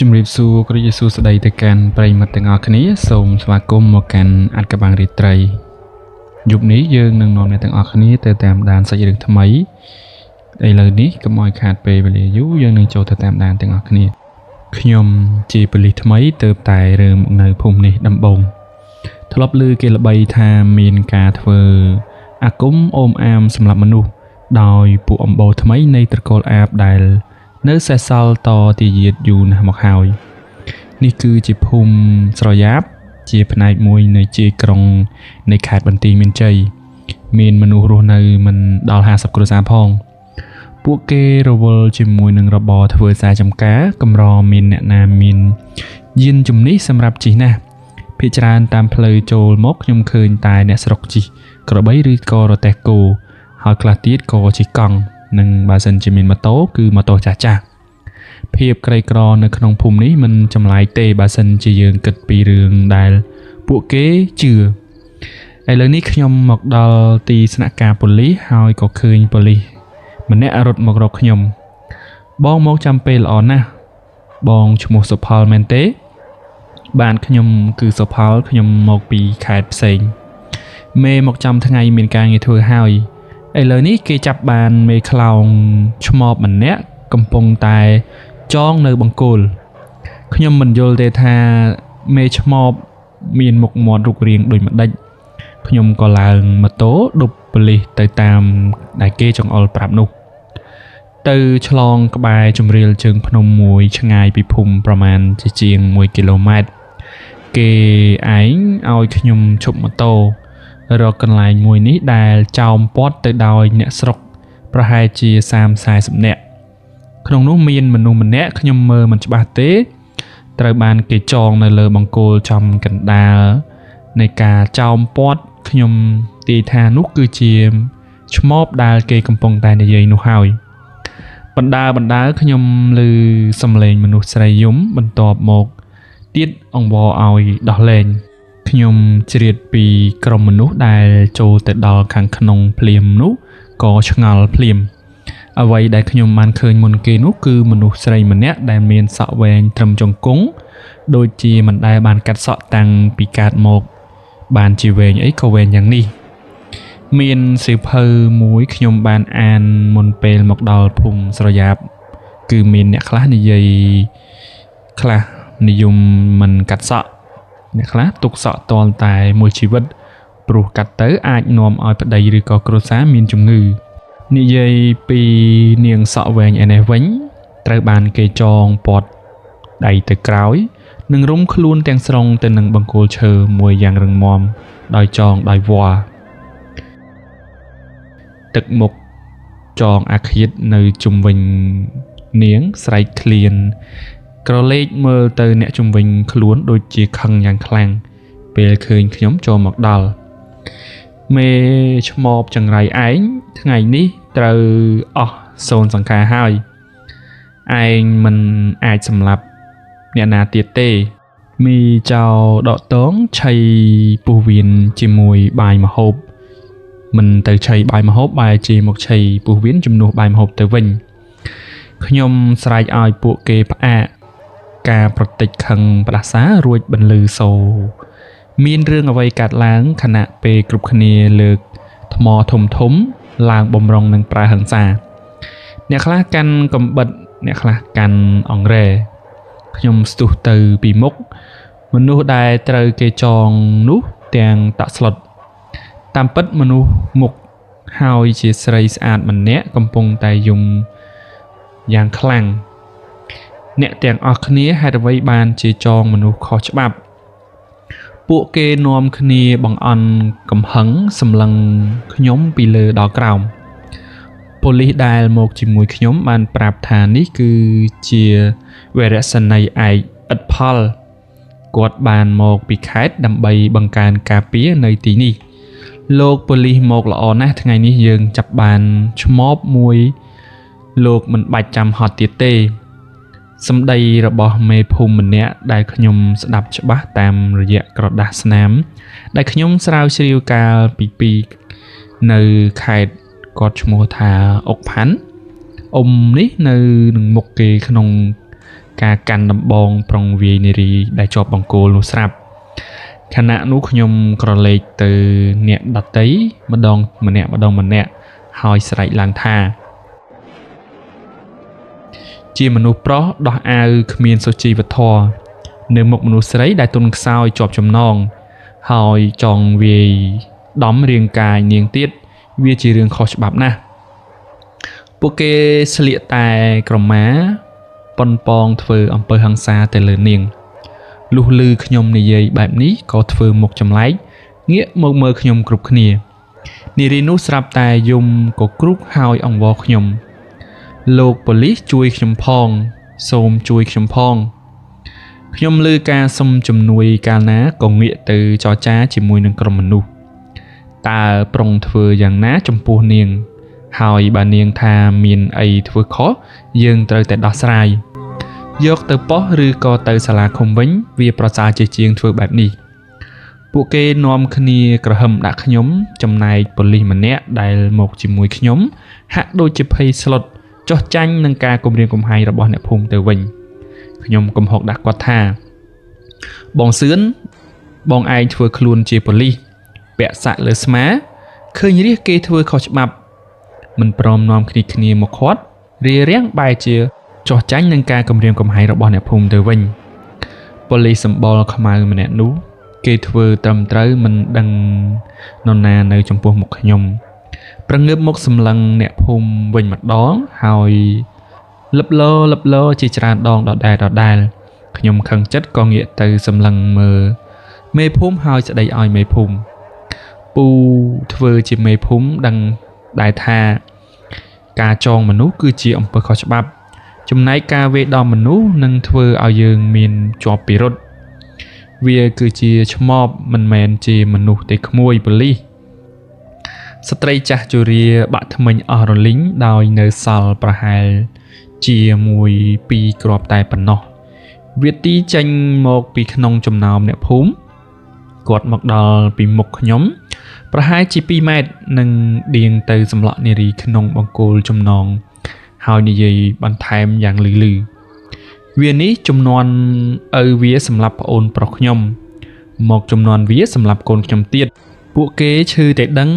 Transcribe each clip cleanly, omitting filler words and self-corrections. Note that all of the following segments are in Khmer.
ជំរាបសួរគ្រូយេស៊ូស្ដីទៅកាន់ប្រិយមិត្តទាំងអស់គ្នាសូមស្វាគមន៍មកកាន់អត្តកបាំងរាត្រីយប់នេះយើងនឹងនាំអ្នកទាំងអស់គ្នាទៅតាមដានសាច់រឿងថ្មីឥឡូវនេះកុំឲ្យខាតពេលវេលាយូរយើងនឹងចូលទៅតាមដានទាំងអស់គ្នាខ្ញុំជាប៉ូលីសថ្មីទើបតែរើមកនៅភូមិនេះដំបូងធ្លាប់ឮគេល្បីថាមានការធ្វើអាគមអូមអាមសម្រាប់មនុស្សដោយពួកអំបូរថ្មីនៃត្រកូលអាបដែលនៅសេសសល់តទីយាតយូរណាស់មកហើយនេះគឺជាភូមិស្រយ៉ាបជាផ្នែកមួយនៃជាយក្រុងនៃខេត្តបន្ទាយមានជ័យមានមនុស្សរស់នៅមិនដល់50គ្រួសារផងពួកគេរវល់ជាមួយនឹងរបរធ្វើសារចំការកម្រមានអ្នកណាមានយានជំនិះសម្រាប់ជិះណាស់ភាគច្រើនតាមផ្លូវចូលមកខ្ញុំឃើញតែអ្នកស្រុកជិះក្របីឬក៏រទេះគោហើយខ្លះទៀតក៏ជិះកង់និងបើសិនជាមានម៉ូតូគឺម៉ូតូចាស់ៗភាពក្រីក្រនៅក្នុងភូមិនេះមិនចម្លែកទេបើសិនជាយើងគិតពីរឿងដែលពួកគេជឿឥឡូវនេះខ្ញុំមកដល់ទីស្នាក់ការប៉ូលីសហើយក៏ឃើញប៉ូលីសម្នាក់រត់មករកខ្ញុំបងមកចាំពេលល្អណាស់បងឈ្មោះសុផលមែនទេបានខ្ញុំគឺសុផលខ្ញុំមកពីខេត្តផ្សេងមេមកចាំថ្ងៃមានការងារធ្វើហើយឥឡូវនេះគេចាប់បានមេខ្លោងឆ្មបម្នាក់កំពុងតែចងនៅបង្គោលខ្ញុំមិនយល់ទេថាមេឆ្មបមានមុខមាត់រូបរាងដូចម្ដេចខ្ញុំក៏ឡើងម៉ូតូឌុបប៉ូលីសទៅតាមដែលគេចង្អុលប្រាប់នោះទៅឆ្លងក្បែរជម្រាលជើងភ្នំមួយឆ្ងាយពីភូមិប្រមាណជាង1គីឡូម៉ែត្រគេឯងឲ្យខ្ញុំឈប់ម៉ូតូរកកន្លែងមួយនេះដែលចោមព័ទ្ធទៅដោយអ្នកស្រុកប្រហែលជា30-40នាក់ក្នុងនោះមានមនុស្សម្នាក់ខ្ញុំមើលមិនច្បាស់ទេត្រូវបានគេចងនៅលើបង្គោលចំកណ្ដាលនៃការចោមព័ទ្ធខ្ញុំទាយថានោះគឺជាឆ្មបដែលគេកំពុងតែនិយាយនោះហើយបណ្ដើខ្ញុំឮសំឡេងមនុស្សស្រីយំបន្ទាប់មកទៀតអង្វរឲ្យដោះលែងខ្ញុំជ្រាបពីក្រុមមនុស្សដែលចូលទៅដល់ខាងក្នុងភ្លាមនោះក៏ឆ្ងល់ភ្លាមអ្វីដែលខ្ញុំបានឃើញមុនគេនោះគឺមនុស្សស្រីម្នាក់ដែលមានសក់វែងត្រឹមជង្គង់ដូចជាមិនដែលបានកាត់សក់តាំងពីកើតមកបានជាវែងអីក៏វែងយ៉ាងនេះមានសៀវភៅមួយខ្ញុំបានអានមុនពេលមកដល់ភូមិស្រយ៉ាបគឺមានអ្នកខ្លះនិយាយខ្លះនិយមមិនកាត់សក់អ្នកខ្លះទុកសក់ទាល់តែមួយជីវិតព្រោះកាត់ទៅអាចនាំឲ្យប្តីឬក៏គ្រួសារមានជំងឺនិយាយពីនាងសក់វែងឯនេះវិញត្រូវបានគេចងព័ទ្ធដៃទៅក្រោយនិងរុំខ្លួនទាំងស្រុងទៅនឹងបង្គោលឈើមួយយ៉ាងរឹងមាំដោយចងដោយវល្លិទឹកមុខចងអាឃាតនៅជុំវិញនាងស្រែកឃ្លានក្រឡេកមើលទៅអ្នកជុំវិញខ្លួនដូចជាខឹងយ៉ាងខ្លាំងពេលឃើញខ្ញុំចូលមកដល់មេឆ្មបចង្រៃឯងថ្ងៃនេះត្រូវអស់សូន្យសង្ខារហើយឯងមិនអាចសម្លាប់អ្នកណាទៀតទេមីចៅដកតងឆៃពោះវៀនជាមួយបាយមហូបមិនទៅឆៃបាយមហូបបែរជាមកឆៃពោះវៀនជំនួសបាយមហូបទៅវិញខ្ញុំស្រែកឲ្យពួកគេផ្អាកការប្រតិចខឹងផ្ដាសារួចបន្លឺសូរមានរឿងអ្វីកើតឡើងខណៈពេលគ្រប់គ្នាលើកថ្មធំឡើងបំរុងនឹងប្រើហិង្សាអ្នកខ្លះកាន់កំបិតអ្នកខ្លះកាន់អង្រែខ្ញុំស្ទុះទៅពីមុខមនុស្សដែលត្រូវគេចងនោះទាំងតាក់ស្លុតតាមពិតមនុស្សមុខហើយជាស្រីស្អាតម្នាក់កំពុងតែយំយ៉ាងខ្លាំងអ្នកទាំងអស់គ្នាហេតុអ្វីបានជាចងមនុស្សខុសច្បាប់ពួកគេនាំគ្នាបង្អន់កំហឹងសម្លឹងខ្ញុំពីលើដល់ក្រោមប៉ូលីសដែលមកជាមួយខ្ញុំបានប្រាប់ថានេះគឺជាវរសេនីយ៍ឯកឥតផលគាត់បានមកពីខេត្តដើម្បីបង្កើនការពារនៅទីនេះលោកប៉ូលីសមកល្អណាស់ថ្ងៃនេះយើងចាប់បានឆ្មបមួយលោកមិនបាច់ចាំហត់ទៀតទេសម្ដីរបស់មេភូមិម្នាក់ដែលខ្ញុំស្ដាប់ច្បាស់តាមរយៈក្រដាសស្នាមដែលខ្ញុំស្រាវជ្រាវកាលពីនៅខេត្តគាត់ឈ្មោះថាអុកផាន់អ៊ំនេះនៅនឹងមុខគេក្នុង ការកាន់ដំបងប្រុងវាយនារីដែលជាប់បង្គោលនោះស្រាប់ខណៈនោះខ្ញុំក្រឡេកទៅអ្នកដតីម្ដងម្នាក់ហើយស្រែកឡើងថាជាមនុស្សប្រុសដោះអាវគ្មានសុជីវធម៌នៅមុខមនុស្សស្រីដែលទុនខ្សោយជាប់ចំណងហើយចង់វាយដំរាងកាយនាងទៀតវាជារឿងខុសច្បាប់ណាស់ពួកគេស្លៀកតែក្រមាប៉ុនប៉ងធ្វើអំពើហិង្សាទៅលើនាងលុះឮខ្ញុំនិយាយបែបនេះក៏ធ្វើមុខចម្លែកងាកមកមើលខ្ញុំគ្រប់គ្នានារីនោះស្រាប់តែយំក៏គ្រុកហើយអង្វរខ្ញុំលោកប៉ូលីសជួយខ្ញុំផងសូមជួយខ្ញុំផងខ្ញុំឮការសុំជំនួយកាលណាក៏ងាកទៅចរចាជាមួយនឹងក្រុមមនុស្សតើប្រុងធ្វើយ៉ាងណាចំពោះនាងហើយបើនាងថាមានអីធ្វើខុសយើងត្រូវតែដោះស្រាយយកទៅប៉ុស្តិ៍ឬក៏ទៅសាលាឃុំវិញវាប្រសើរជាងធ្វើបែបនេះពួកគេនាំគ្នាក្រហឹមដាក់ខ្ញុំចំណែកប៉ូលីសម្នាក់ដែលមកជាមួយខ្ញុំហាក់ដូចជាភ័យស្លុតចោះចាញ់នឹងការគំរាមកំហែងរបស់អ្នកភូមិទៅវិញខ្ញុំកំហុកដាក់គាត់ថាបងសឿនបងឯងធ្វើខ្លួនជាប៉ូលីសពាក់សាក់លើស្មាឃើញរាសគេធ្វើខុសច្បាប់មិនព្រមនាំគ្នាមកខាត់រារាំងបែរជាចោះចាញ់នឹងការគំរាមកំហែងរបស់អ្នកភូមិទៅវិញប៉ូលីសសម្បល់ខ្មៅម្នាក់នោះគេធ្វើត្រឹមត្រូវមិនដឹងនរណានៅចំពោះមុខខ្ញុំប្រងើបមុខសម្លឹងអ្នកភូមិវិញម្ដងហើយលឹបលោជាច្រើនដងដដែលខ្ញុំខឹងចិត្តក៏ងាកទៅសម្លឹងមើលមេភូមិហើយស្ដីឲ្យមេភូមិពូធ្វើជាមេភូមិដឹងដែរថាការចងមនុស្សគឺជាអំពើខុសច្បាប់ចំណែកការវេដំមនុស្សនឹងធ្វើឲ្យយើងមានជាប់ពិរុទ្ធវាគឺជាឆ្មបមិនមែនជាមនុស្សទេក្មួយប៉ូលីសស្ត្រីចាស់ជរាបាក់ថ្មិញអស់រលីងដោយនៅសល់ប្រហែលជាមួយ2គ្រាប់តែប៉ុណ្ណោះវាទីចេញមកពីក្នុងចំណោមអ្នកភូមិគាត់មកដល់ពីមុខខ្ញុំប្រហែលជា2ម៉ែត្រនឹងដៀងទៅសម្លក់នារីក្នុងបង្គោលចំណងហើយនិយាយបន្ថែមយ៉ាងលឺវានេះចំនួនឪវាសម្រាប់ប្អូនប្រុសខ្ញុំមកចំនួនវាសម្រាប់កូនខ្ញុំទៀតពួកគេឈឺតែដឹង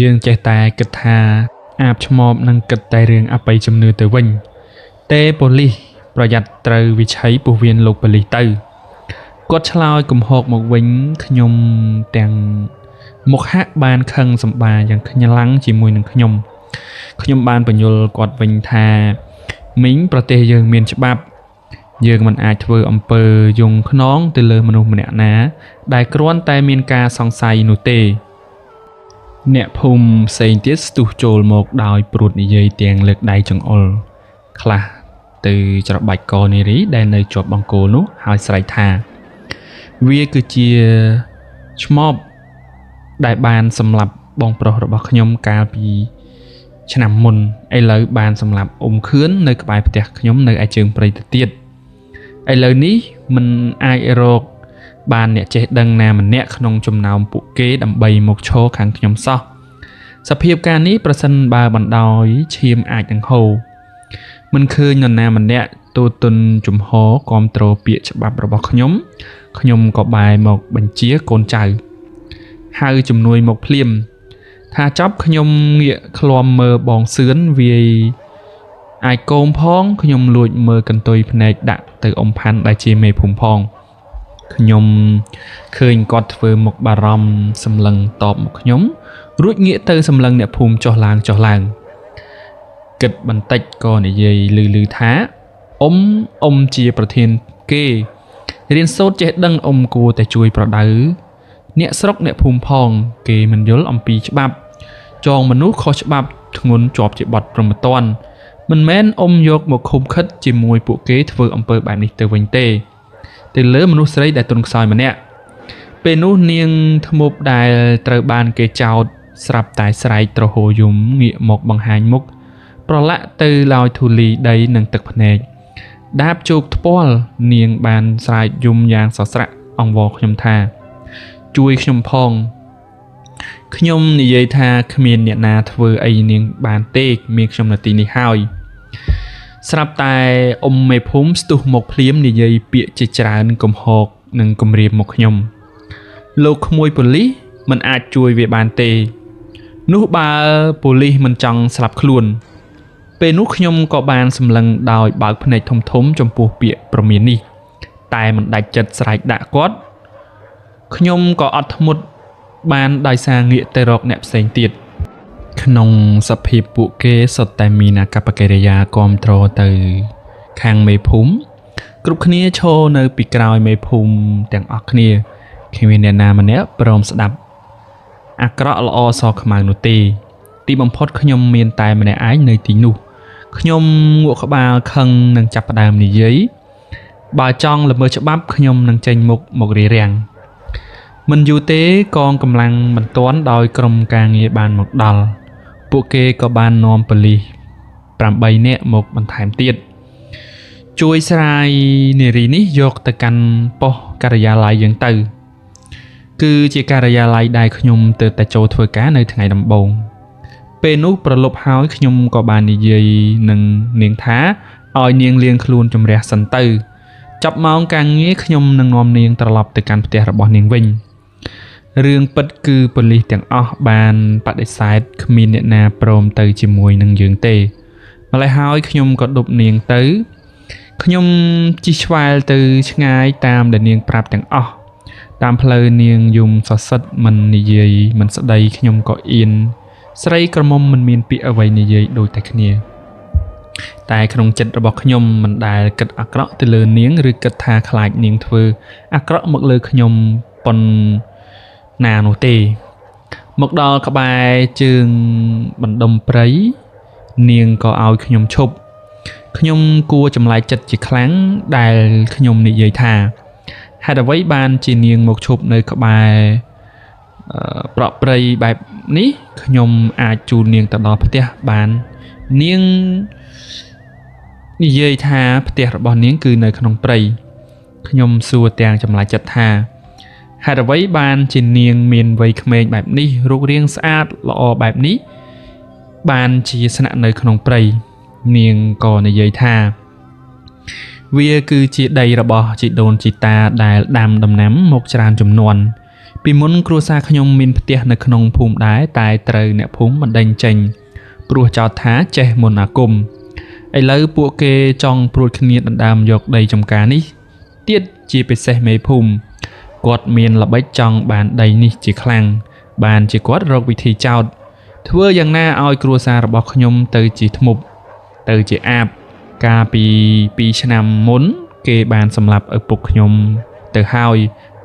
យើងចេះតែគិតថាអាបឆ្មបនឹងគិតតែរឿងអបិយជំនឿទៅវិញទេប៉ូលីសប្រយ័ត្នត្រូវវិឆ័យពោះវៀនលោកប៉ូលីសទៅគាត់ឆ្លើយកំហកមកវិញខ្ញុំទាំងមុខហាក់បានខឹងសម្បាយ៉ាងខ្លាំងជាមួយនឹងខ្ញុំបានបញ្យល់គាត់វិញថាមីងប្រទេសយើងមានច្បាប់យើងមិនអាចធ្វើអំពើយងខ្នងទៅលើមនុស្សម្នាក់ណាដែលគ្រាន់តែមានការសង្ស័យនោះទេអ្នកភូមិផ្សេងទៀតស្ទុះចូលមកដោយព្រួតនិយាយទាំងលើកដៃចង្អុលខ្លះទៅច្របាច់កនារីដែលនៅជាប់បង្គោលនោះហើយស្រែកថាវាគឺជាឆ្មបដែលបានសម្លាប់បងប្រុសរបស់ខ្ញុំកាលពីឆ្នាំមុនឥឡូវបានសម្លាប់អ៊ំខឿននៅក្បែរផ្ទះខ្ញុំនៅឯជើងព្រៃទៅទៀតឥឡូវនេះមិនអាចរកបានអ្នកចេះដឹងណាម្នាក់ក្នុងចំណោមពួកគេដើម្បីមកឈរខាងខ្ញុំសោះសភាពការនេះប្រសិនបើបណ្ដោយឈាមអាចនឹងហូរមិនឃើញនរណាម្នាក់ទូទុនជំហរគ្រប់គ្រងពាក្យច្បាប់របស់ខ្ញុំក៏បែរមកបញ្ជាកូនចៅហៅជំនួយមកភ្លាមថាចប់ខ្ញុំងាកឃ្លាំមើលបងសឿនវាយអាចកូមផងខ្ញុំលួចមើលកន្ទុយភ្នែកដាក់ទៅអ៊ំផាន់ដែលជាមេភូមិផងខ្ញុំឃើញគាត់ធ្វើមុខបារម្ភសម្លឹងតបមកខ្ញុំរួចងាកទៅសម្លឹងអ្នកភូមិចុះឡើងគិតបន្តិចក៏និយាយលឺថាអ៊ំជាប្រធានគេរៀនសូត្រចេះដឹងអ៊ំគួរតែជួយប្រដៅអ្នកស្រុកអ្នកភូមិផងគេមិនយល់អំពីច្បាប់ចងមនុស្សខុសច្បាប់ធ្ងន់ជាប់ជាបទប្រមទ័នមិនមែនអ៊ំយកមកឃុំឃិតជាមួយពួកគេធ្វើអំពើបែបនេះទៅវិញទេទៅលើមនុស្សស្រីដែលទុនខ្សោយម្នាក់ពេលនោះនាងធ្មប់ដែលត្រូវបានគេចោទស្រាប់តែស្រែកទ្រហោយំងាកមកបង្ហាញមុខប្រឡាក់ទៅឡើយធូលីដីនិងទឹកភ្នែកដាបជោគថ្ពាល់នាងបានស្រែកយំយ៉ាងសស្រាក់អង្វរខ្ញុំថាជួយខ្ញុំផងខ្ញុំនិយាយថាគ្មានអ្នកណាធ្វើអីនាងបានទេមានខ្ញុំនៅទីនេះហើយ ស្រាប់តែមេភូមិស្ទុះមកភ្លាមនិយាយពាក្យជាច្រើនកំហកនិងគំរាមមកខ្ញុំលោកក្មួយប៉ូលីសមិនអាចជួយវាបានទេនោះបើប៉ូលីសមិនចង់ស្លាប់ខ្លួនពេលនោះខ្ញុំក៏បានសម្លឹងដោយបើកភ្នែកធំចំពោះពាក្យប្រមាននេះតែមិនដាច់ចិត្តស្រែកដាក់គាត់ខ្ញុំក៏អត់ធ្មត់បានដោយសារងាកទៅរកអ្នកផ្សេងទៀតក្នុងសភាពពួកគេសុទ្ធតែមានអាកប្បកិរិយាគាំទ្រទៅខាងមេភូមិគ្រប់គ្នាឈរនៅពីក្រោយមេភូមិទាំងអស់គ្នាគ្មានអ្នកណាម្នាក់ព្រមស្ដាប់អាក្រក់ល្អសខ្មៅនោះទេទីបំផុតខ្ញុំមានតែម្នាក់ឯងនៅទីនោះខ្ញុំងក់ក្បាលខឹងនឹងចាប់ផ្ដើមនិយាយបើចង់ល្មើសច្បាប់ខ្ញុំនឹងចេញមុខមករារាំងមិនយូរទេកងកម្លាំងបន្ទាន់ដោយក្រុមការងារបានមកដល់ពួកគេក៏បាននាំប៉ូលីស8នាក់មកបន្ថែមទៀតជួយស្រាយនារីនេះយកទៅកាន់ប៉ុស្តិ៍ការិយាល័យយើងទៅគឺជាការិយាល័យដែលខ្ញុំទៅតែចូលធ្វើការនៅថ្ងៃដំបូងពេលនោះប្រលប់ហើយខ្ញុំក៏បាននិយាយនឹងនាងថាឲ្យនាងលៀងខ្លួនជំរះសិនទៅចាប់ម៉ោងការងារខ្ញុំនឹងនាំនាងត្រឡប់ទៅកាន់ផ្ទះរបស់នាងវិញរឿងពិតគឺប៉ូលីសទាំងអស់បានបដិសេធគ្មានអ្នកណាព្រមទៅជាមួយនឹងយើងទេម្ល៉េះហើយខ្ញុំក៏ដប់នាងទៅខ្ញុំជិះឆ្វែលទៅឆ្ងាយតាមដែលនាងប្រាប់ទាំងអស់តាមផ្លូវនាងយំសសិទ្ធមិននិយាយមិនស្ដីខ្ញុំក៏អៀនស្រីក្រមុំមិនមានពាក្យអ្វីនិយាយដូចតែគ្នាតែក្នុងចិត្តរបស់ខ្ញុំមិនដែលគិតអាក្រក់ទៅលើនាងឬគិតថាខ្លាចនាងធ្វើអាក្រក់មកលើខ្ញុំប៉ុណ្ណានោះទេមកដល់ក្បែរជើងបណ្ដុំព្រៃនាងក៏ឲ្យខ្ញុំឈប់ខ្ញុំគួរចម្លែកចិត្តជាខ្លាំងដែលខ្ញុំនិយាយថាហេតុអ្វីបានជានាងមកឈប់នៅក្បែរប្រក់ព្រៃបែបនេះខ្ញុំអាចជូននាងទៅដល់ផ្ទះបាននាងនិយាយថាផ្ទះរបស់នាងគឺនៅក្នុងព្រៃខ្ញុំសួរទាំងចម្លែកចិត្តថាហេតុអ្វីបានជានាងមានវ័យក្មេងបែបនេះរូបរាងស្អាតល្អបែបនេះបានជាស្នាក់នៅក្នុងព្រៃនាងក៏និយាយថាវាគឺជាដីរបស់ជីដូនជីតាដែលដាំដំណាំមកច្រើនចំនួនពីមុនគ្រួសារខ្ញុំមានផ្ទះនៅក្នុងភូមិដែរតែត្រូវអ្នកភូមិបណ្ដេញចេញព្រោះចោទថាចេះមន្តអាគមឥឡូវពួកគេចង់ព្រួតគ្នាដណ្ដើមយកដីចម្ការនេះទៀតជាពិសេសមេភូមិគាត់មានល្បិចចង់បានដីនេះជាខ្លាំងបានជាគាត់រកវិធីចោទធ្វើយ៉ាងណាឲ្យគ្រួសាររបស់ខ្ញុំទៅជាធ្មប់ទៅជាអាបកាលពី2ឆ្នាំមុនគេបានសម្លាប់ឪពុកខ្ញុំទៅហើយ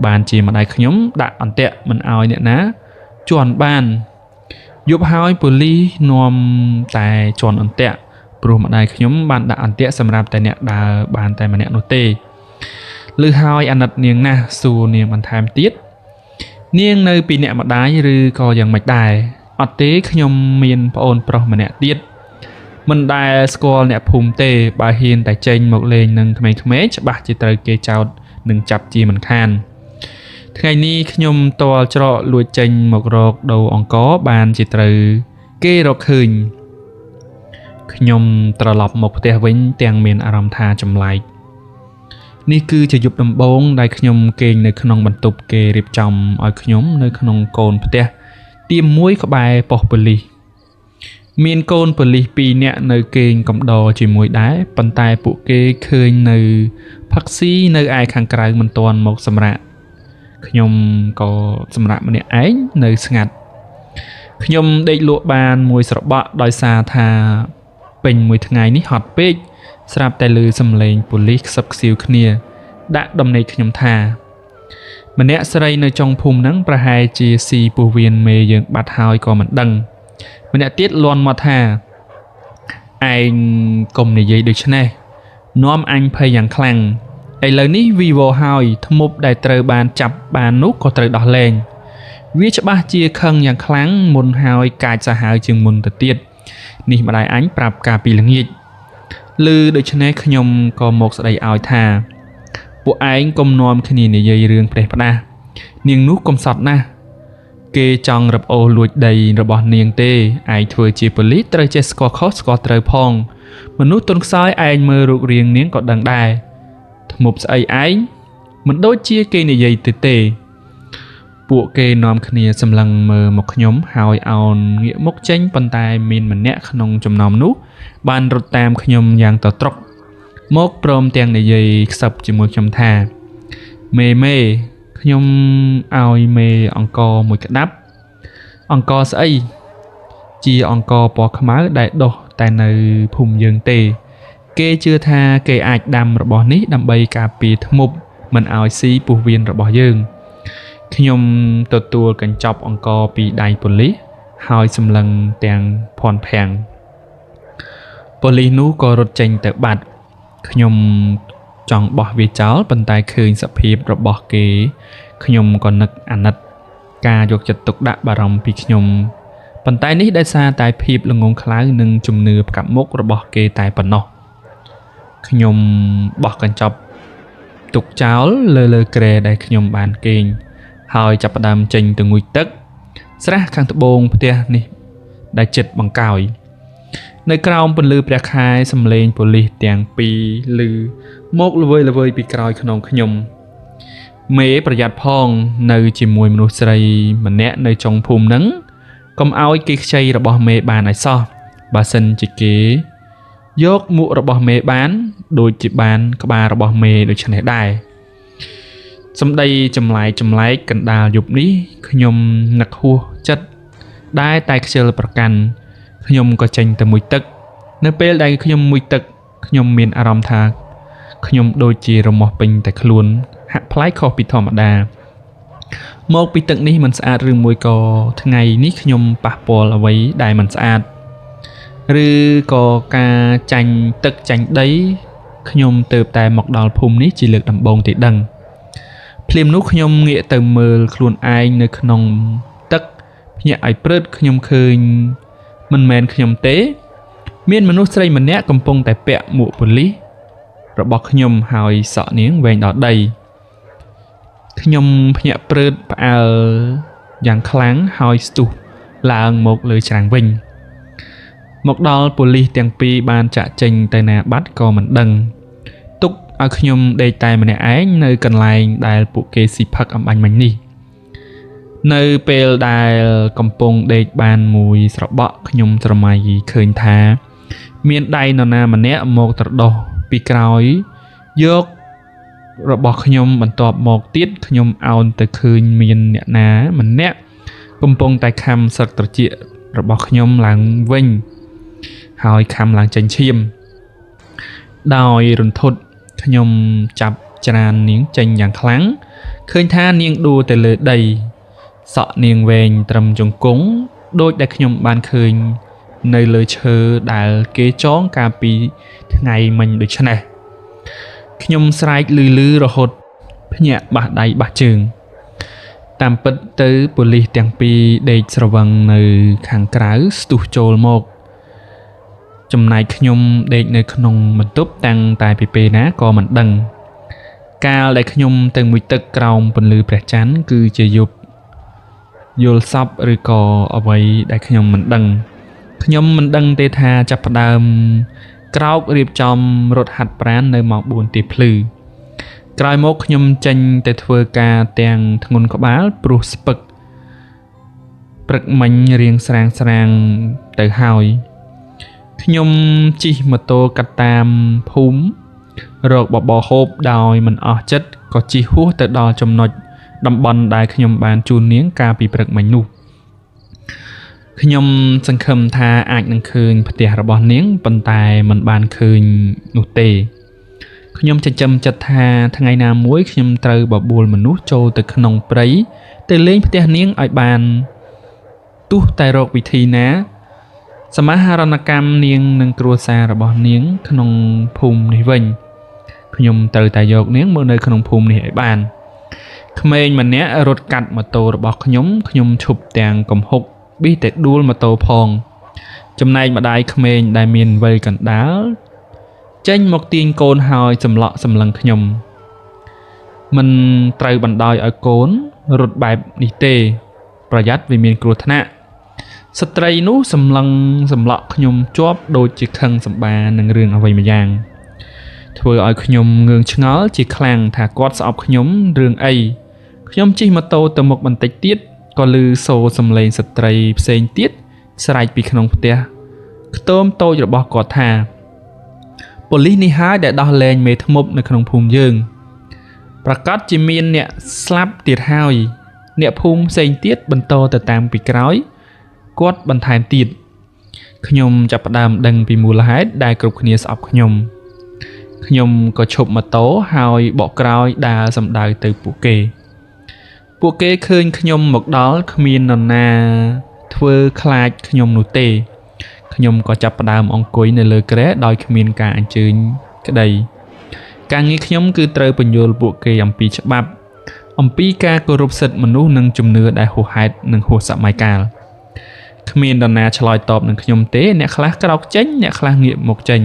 បានជាម្ដាយខ្ញុំដាក់អន្ទាក់មិនឲ្យអ្នកណាជន់បានយប់ហើយប៉ូលីសនាំតែជន់អន្ទាក់ព្រោះម្ដាយខ្ញុំបានដាក់អន្ទាក់សម្រាប់តែអ្នកដើរបានតែម្នាក់នោះទេលឺហើយអាណិតនាងណាស់សួរនាងបន្ថែមទៀតនាងនៅពីអ្នកម្ដាយឬក៏យ៉ាងម៉េចដែរអត់ទេខ្ញុំមានប្អូនប្រុសម្នាក់ទៀតមិនដែលស្គាល់អ្នកភូមិទេបើហ៊ានតែចេញមកលេងនឹងក្មេងៗច្បាស់ជាត្រូវគេចោទនិងចាប់ជាមិនខានថ្ងៃនេះខ្ញុំតលច្រកលួចចេញមករកដូរអង្គរបានជាត្រូវគេរកឃើញខ្ញុំត្រឡប់មកផ្ទះវិញទាំងមានអារម្មណ៍ថាចម្លែកនេះគឺជាយប់ដំបូងដែលខ្ញុំគេងនៅក្នុងបន្ទប់គេរៀបចំឲ្យខ្ញុំនៅក្នុងកូនផ្ទះទីមួយក្បែរប៉ុស្តិ៍ប៉ូលីសមានកូនប៉ូលីស2នាក់នៅគេងកំដរជាមួយដែរប៉ុន្តែពួកគេឃើញនៅផឹកស៊ីនៅឯខាងក្រៅមិនទាន់មកសម្រាកខ្ញុំក៏សម្រាកម្នាក់ឯងនៅស្ងាត់ខ្ញុំដេកលក់បានមួយស្របក់ដោយសារថាពេញមួយថ្ងៃនេះហត់ពេកស្រាប់តែឮសំឡេងប៉ូលីសខ្សឹបខ្សៀវគ្នាដាក់ដំណេកខ្ញុំថាម្នាក់ស្រីនៅចុងភូមិហ្នឹងប្រហែលជាស៊ីពោះវៀនមេយើងបាត់ហើយក៏មិនដឹងម្នាក់ទៀតលាន់មកថាឯងកុំនិយាយដូចនេះនាំអញភ័យយ៉ាងខ្លាំងឥឡូវនេះវីវហើយធ្មប់ដែលត្រូវបានចាប់បាននោះក៏ត្រូវដោះលែងវាច្បាស់ជាខឹងយ៉ាងខ្លាំងមុនហើយកាចសាហាវជាងមុនទៅទៀតនេះម្ដាយអញប្រាប់កាលពីល្ងាចឮដូច្នេះខ្ញុំក៏មកស្ដីឲ្យថាពួកឯងកុំនាំគ្នានិយាយរឿងផ្ដេសផ្ដាសនាងនោះកុំសត់ណាស់គេចង់រឹបអូសលួចដីរបស់នាងទេឯងធ្វើជាប៉ូលីសត្រូវចេះស្គាល់ខុសស្គាល់ត្រូវផង មនុស្សទុនខ្សោយឯងមើលរូបរាងនាងក៏ដឹងដែរធ្មប់ស្អីឯងមិនដូចជាគេនិយាយទេពួកគេនាំគ្នាសម្លឹងមើលមកខ្ញុំហើយអោនងាកមុខចេញប៉ុន្តែមានម្នាក់ក្នុងចំណោមនោះបានរត់តាមខ្ញុំយ៉ាងតត្រុកមកព្រមទាំងនិយាយខ្សឹបជាមួយខ្ញុំថាមេខ្ញុំឲ្យមេអង្គមួយក្តាប់អង្គស្អីជាអង្គពណ៌ខ្មៅដែលដុះតែនៅភូមិយើងទេគេជឿថាគេអាចដាំរបស់នេះដើម្បីការពារធ្មប់មិនឲ្យស៊ីពោះវៀនរបស់យើងខ្ញុំទទួលកញ្ចប់អង្គពីដៃប៉ូលីសហើយសម្លឹងទាំងភ័ន្តភាំងប៉ូលីសនោះក៏រត់ចេញទៅបាត់ខ្ញុំចង់បោះវាចោលប៉ុន្តែឃើញសភាពរបស់គេខ្ញុំក៏នឹកអាណិតការយកចិត្តទុកដាក់បារម្ភពីខ្ញុំប៉ុន្តែនេះដោយសារតែភាពល្ងងខ្លៅនិងជំនឿផ្កាប់មុខរបស់គេតែប៉ុណ្ណោះខ្ញុំបោះកញ្ចប់ទុកចោលលើគ្រែដែលខ្ញុំបានគេងហើយចាប់ផ្ដើមចេញទៅងូតទឹកស្រះខាងត្បូងផ្ទះនេះដែលជិតបង្កោយនៅក្រោមពន្លឺព្រះខែសំឡេងប៉ូលីសទាំងពីរឮមកល្វើយពីក្រោយខ្នងខ្ញុំមេប្រយ័ត្នផងនៅជាមួយមនុស្សស្រីម្នាក់នៅចុងភូមិហ្នឹងកុំឲ្យគេខ្ចីរបស់មេបានឲ្យសោះបើសិនជាគេយកមួករបស់មេបានដូចជាបានក្បាលរបស់មេដូចនេះដែរសម្ដីចម្លែកកណ្ដាលយប់នេះខ្ញុំនឹកហួសចិត្តដែរតែខ្ជិលប្រកាន់ខ្ញុំក៏ចេញទៅមុជទឹកនៅពេលដែលខ្ញុំមុជទឹកខ្ញុំមានអារម្មណ៍ថាខ្ញុំដូចជារមាស់ពេញតែខ្លួនហាក់ប្លែកខុសពីធម្មតាមកពីទឹកនេះមិនស្អាតឬមួយក៏ថ្ងៃនេះខ្ញុំប៉ះពាល់អ្វីដែលមិនស្អាតឬក៏ការចាញ់ទឹកចាញ់ដីខ្ញុំទៅតែមកដល់ភូមិនេះជាលើកដំបូងទេដឹងភ្លាមនោះខ្ញុំងាកទៅមើលខ្លួនឯងនៅក្នុងទឹកភ្ញាក់ឲ្យព្រឺតខ្ញុំឃើញមិនមែនខ្ញុំទេមានមនុស្សស្រីម្នាក់កំពុងតែពាក់មួកប៉ូលីសរបស់ខ្ញុំហើយសក់នាងវែងដល់ដីខ្ញុំភ្ញាក់ព្រឺតផ្អើលយ៉ាងខ្លាំងហើយស្ទុះឡើងមកលើច្រាំងវិញមកដល់ប៉ូលីសទាំងពីរបានចាក់ចេញទៅណាបាត់ក៏មិនដឹងទុកឲ្យខ្ញុំដេកតែម្នាក់ឯងនៅកន្លែងដែលពួកគេស៊ីផឹកអំបញ្ញមិញនេះនៅពេលដែលកំពុងដេកបានមួយស្របក់ខ្ញុំស្រមៃឃើញថាមានដៃនរណាម្នាក់មកត្រដោះពីក្រោយយករបស់ខ្ញុំបន្ទាប់មកទៀតខ្ញុំអោនទៅឃើញមានអ្នកណាម្នាក់កំពុងតែខំសឹកត្រចៀករបស់ខ្ញុំឡើងវិញហើយខំឡើងចេញឈាមដោយរន្ធត់ខ្ញុំចាប់ច្រាននាងចេញយ៉ាងខ្លាំងឃើញថានាងដួលទៅលើដីសក់នាងវែងត្រឹមជង្គង់ដូចដែលខ្ញុំបានឃើញនៅលើឈើដែលគេចងកាលពីថ្ងៃមិញដូច្នេះខ្ញុំស្រែកលឺរហូតភ្ញាក់បះដៃបះជើងតាមពិតទៅប៉ូលីសទាំងពីរដេកស្រវឹងនៅខាងក្រៅស្ទុះចូលមកចំណែកខ្ញុំដេកនៅក្នុងបន្ទប់តាំងតែពីពេលណាក៏មិនដឹងកាលដែលខ្ញុំទៅមួយទឹកក្រោមពន្លឺព្រះច័ន្ទគឺជាយប់យល់សប្តិឬក៏អ្វីដែលខ្ញុំមិនដឹងទេថាចាប់ផ្ដើមក្រោករៀបចំរត់ហាត់ប្រាណនៅម៉ោង 4 ទៀបភ្លឺក្រោយមកខ្ញុំចេញទៅធ្វើការទាំងធ្ងន់ក្បាលព្រោះស្ពឹកព្រឹកមិញរៀងស្រាងទៅហើយខ្ញុំជិះម៉ូតូកាត់តាមភូមិរកបបរហូបដោយមិនអស់ចិត្តក៏ជិះហួសទៅដល់ចំណុចតំបន់ដែលខ្ញុំបានជូននាងកាលពីព្រឹកមិញនោះខ្ញុំសង្ឃឹមថាអាចនឹងឃើញផ្ទះរបស់នាងប៉ុន្តែមិនបានឃើញនោះទេខ្ញុំចិញ្ចឹមចិត្តថាថ្ងៃណាមួយខ្ញុំត្រូវបបួលមនុស្សចូលទៅក្នុងព្រៃទៅលេងផ្ទះនាងឲ្យបានទោះតែរកវិធីណាសមាហរណកម្មនាងនិងគ្រួសាររបស់នាងក្នុងភូមិនេះវិញខ្ញុំត្រូវតែយកនាងមកនៅក្នុងភូមិនេះឲ្យបានក្មេងម្នាក់រត់កាត់ម៉ូតូរបស់ខ្ញុំឈប់ទាំងកំហុកប៊ីតែដួលម៉ូតូផងចំណែកម្ដាយក្មេងដែលមានវ័យកណ្ដាលចេញមកទាញកូនហើយសម្លក់សម្លឹងខ្ញុំមិនត្រូវបណ្ដោយឲ្យកូនរត់បែបនេះទេប្រយ័ត្នវាមានគ្រោះថ្នាក់ ស្ត្រីនោះសម្លឹងសម្លក់ខ្ញុំជាប់ដូចជាខឹងសម្បានឹងរឿងអ្វីម្យ៉ាងធ្វើឲ្យខ្ញុំងឿងឆ្ងល់ជាខ្លាំងថាគាត់ស្អប់ខ្ញុំរឿងអីខ្ញុំជិះម៉ូតូទៅមុខបន្តិចទៀតក៏ឮសូរសំឡេងស្ត្រីផ្សេងទៀតស្រែកពីក្នុងផ្ទះខ្ទមតូចរបស់គាត់ថាប៉ូលីសនេះហើយដែលដោះលែងមេធ្មប់នៅក្នុងភូមិយើងប្រកាសជាមានអ្នកស្លាប់ទៀតហើយអ្នកភូមិផ្សេងទៀតបន្តទៅតាមពីក្រោយគាត់បន្ថែមទៀតខ្ញុំចាប់ផ្ដើមដឹងពីមូលហេតុដែលគ្រប់គ្នាស្អប់ខ្ញុំក៏ឈប់ម៉ូតូហើយបកក្រោយដើរសម្ដៅទៅពួកគេឃើញខ្ញុំមកដល់គ្មាននរណាធ្វើខ្លាចខ្ញុំនោះទេខ្ញុំក៏ចាប់ផ្ដើមអង្គុយនៅលើគ្រែដោយគ្មានការអញ្ជើញក្តីការងារខ្ញុំគឺត្រូវបញ្យល់ពួកគេអំពីច្បាប់អំពីការគោរពសិទ្ធិមនុស្សនិងជំនឿដែលហួសហេតុនិងហួសសម័យកាលគ្មាននរណាឆ្លើយតបនឹងខ្ញុំទេអ្នកខ្លះក្រោកចេញអ្នកខ្លះងាកមកចេញ